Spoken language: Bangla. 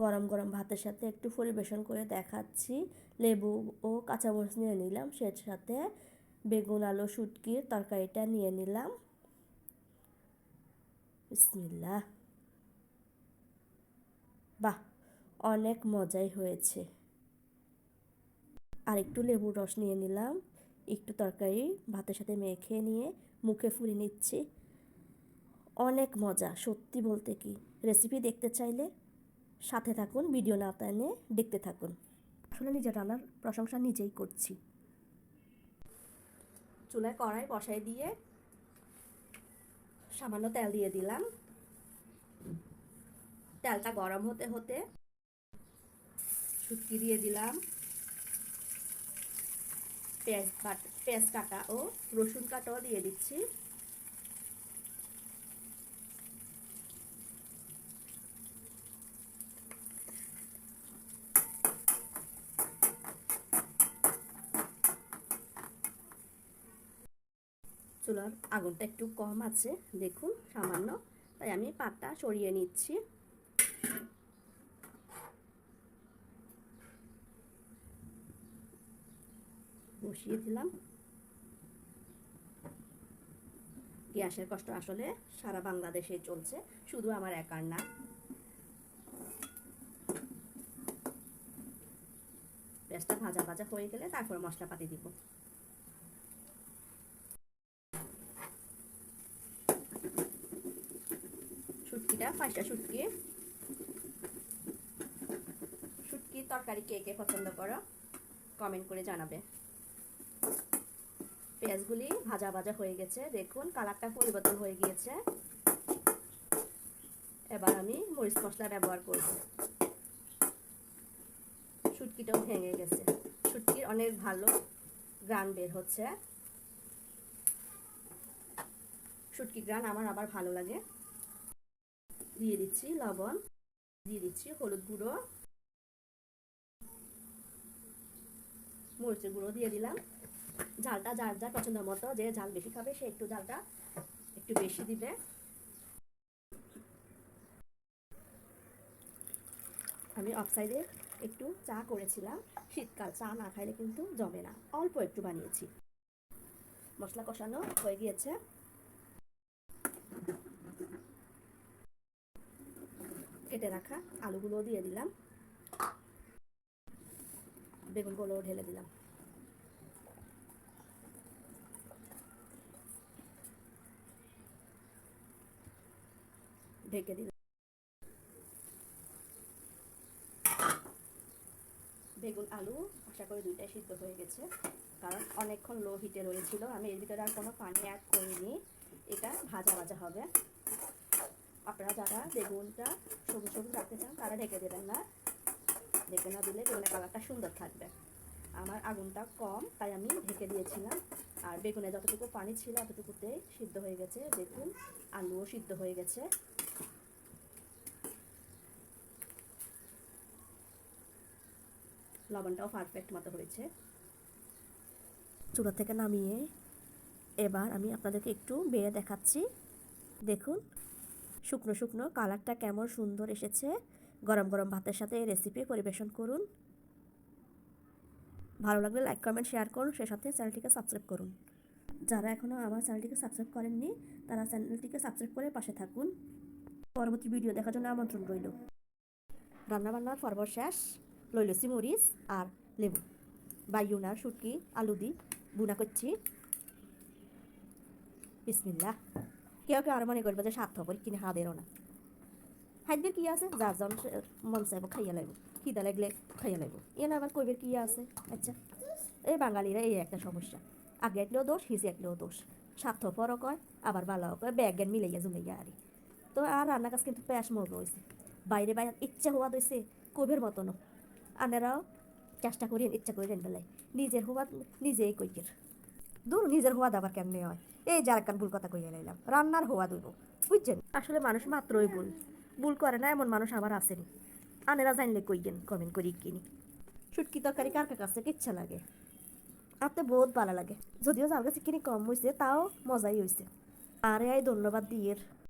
গরম গরম ভাতের সাথে একটু পরিবেশন করে দেখাচ্ছি। লেবু ও কাঁচামরিচ নিয়ে নিলাম, সের সাথে বেগুন আলু শুটকির তরকারিটা নিয়ে নিলাম। বিসমিল্লাহ। বাহ, অনেক মজাই হয়েছে। আর একটু লেবুর রস নিয়ে নিলাম, একটু তরকারি ভাতের সাথে মেখে নিয়ে মুখে ফুলে নিচ্ছি। অনেক মজা, সত্যি বলতে কি। রেসিপি দেখতে চাইলে সাথে থাকুন, ভিডিও না টেনে দেখতে থাকুন। আসলে নিজের রান্নার প্রশংসা নিজেই করছি। চুলায় কড়াই বসাই দিয়ে সামান্য তেল দিয়ে দিলাম। তেলটা গরম হতে হতে শুটকি দিয়ে দিলাম, পেঁয়াজ কাটা ও রসুন কাটাও দিয়ে দিচ্ছি। চুলার আগুনটা একটু কম আছে, দেখুন সামান্য, তাই আমি পাটটা সরিয়ে নিচ্ছি। বসিয়ে দিলাম। গ্যাসের কষ্ট আসলে সারা বাংলাদেশে চলছে, শুধু আমার একার না। পেঁয়াজটা ভাজা ভাজা হয়ে গেলে তারপর মশলাপাতি দিব। শুটকিটা ফাঁসা শুটকি। শুটকির তরকারি কে কে পছন্দ করো কমেন্ট করে জানাবে। পেঁয়াজগুলি ভাজা ভাজা হয়ে গেছে, দেখুন কালারটা পরিবর্তন হয়ে গিয়েছে। এবার আমি মরিচ মশলা ব্যবহার করব। শুটকিটাও ভেঙে গেছে, শুটকির অনেক ভালো গ্রান বের হচ্ছে। শুটকি গ্রান আমার আবার ভালো লাগে। দিয়ে দিচ্ছি লবণ, দিয়ে দিচ্ছি হলুদ গুঁড়ো, মরিচের গুঁড়ো দিয়ে দিলাম। ঝালটা যার যার পছন্দ মতো, যে ঝাল বেশি খাবে সে একটু ঝালটা একটু বেশি দিবে। আমি অফ সাইডে একটু চা করেছিলাম, শীতকাল চা না খাইলে কিন্তু জমে না, অল্প একটু বানিয়েছি। মশলা কষানো হয়ে গিয়েছে, কেটে রাখা আলুগুলো দিয়ে দিলাম, বেগুনগুলো ঢেলে দিলাম। ঢেকে দিলাম। বেগুন আলু আশা করি দুইটাই সিদ্ধ হয়ে গেছে, কারণ অনেকক্ষণ লো হিটে রয়েছিল। আমি এর ভিতরে আর কোনো পানি অ্যাড করিনি, এটা ভাজা ভাজা হবে। আপনারা যারা বেগুনটা সবুজ সবুজ রাখতে চান তারা ঢেকে দেবেন না, ঢেকে না দিলে বেগুনের কালারটা সুন্দর থাকবে। আমার আগুনটা কম তাই আমি ঢেকে দিয়েছিলাম। আর বেগুনে যতটুকু পানি ছিল অতটুকুতেই সিদ্ধ হয়ে গেছে, দেখুন আলুও সিদ্ধ হয়ে গেছে। লবণটাও পারফেক্ট মতো হয়েছে। চুলা থেকে নামিয়ে এবার আমি আপনাদেরকে একটু বেড়ে দেখাচ্ছি, দেখুন শুকনো শুকনো কালারটা কেমন সুন্দর এসেছে। গরম গরম ভাতের সাথে এই রেসিপি পরিবেশন করুন। ভালো লাগলে লাইক কমেন্ট শেয়ার করুন, সে সাথে চ্যানেলটিকে সাবস্ক্রাইব করুন। যারা এখনও আমার চ্যানেলটিকে সাবস্ক্রাইব করেননি তারা চ্যানেলটিকে সাবস্ক্রাইব করে পাশে থাকুন। পরবর্তী ভিডিও দেখার জন্য আমন্ত্রণ রইল। রান্নাবান্নার পর্ব শেষ, লইলসি মরিচ আর লেবু বাইউনার শুটকি আলু দি বুনা করছি। বিসমিল্লাহ। কেউ কেউ আর মনে করবে যে স্বার্থপর কিনে হাদেরও না, খাদ্যের কি আছে, যার জন মন চাইব খাইয়া লাগব, খিদা লাগলে খাইয়া লাগব, এনে আবার কইবের কি আছে। আচ্ছা, এই বাঙালিরা এই একটা সমস্যা, আগে একলেও দোষ হিসে একলেও দোষ, স্বার্থপরও কয় আবার ভালোও কয়, ব্যাগ জ্ঞান মিলাইয়া জুলাইয়া আরি। তো আর রান্না কাজ কিন্তু প্যাস মগ রয়েছে, বাইরে বাইরে ইচ্ছা হওয়া দইছে কবির মতনও। আনেরাও চেষ্টা করি ইচ্ছা করি রেন বেলায় নিজের হওয়া নিজেই কইকের দূর, নিজের হওয়া আবার কেমনে হয়। এই যার একখান ভুল কথা কইয়া লাইলাম, রান্নার হওয়া দইব, বুঝছেন। আসলে মানুষ মাত্রই ভুল, ভুল করে না এমন মানুষ আবার আসেনি। আনেরা জানলে কইয়েন কমেন্ট করি কিনি। শুটকি তরকারি কার কার কাছে ইচ্ছা লাগে, আপনি বহুত ভালো লাগে, যদিও যার কাছে কিনি কম হয়েছে তাও মজাই হয়েছে। আরে আই ধন্যবাদ দিয়ে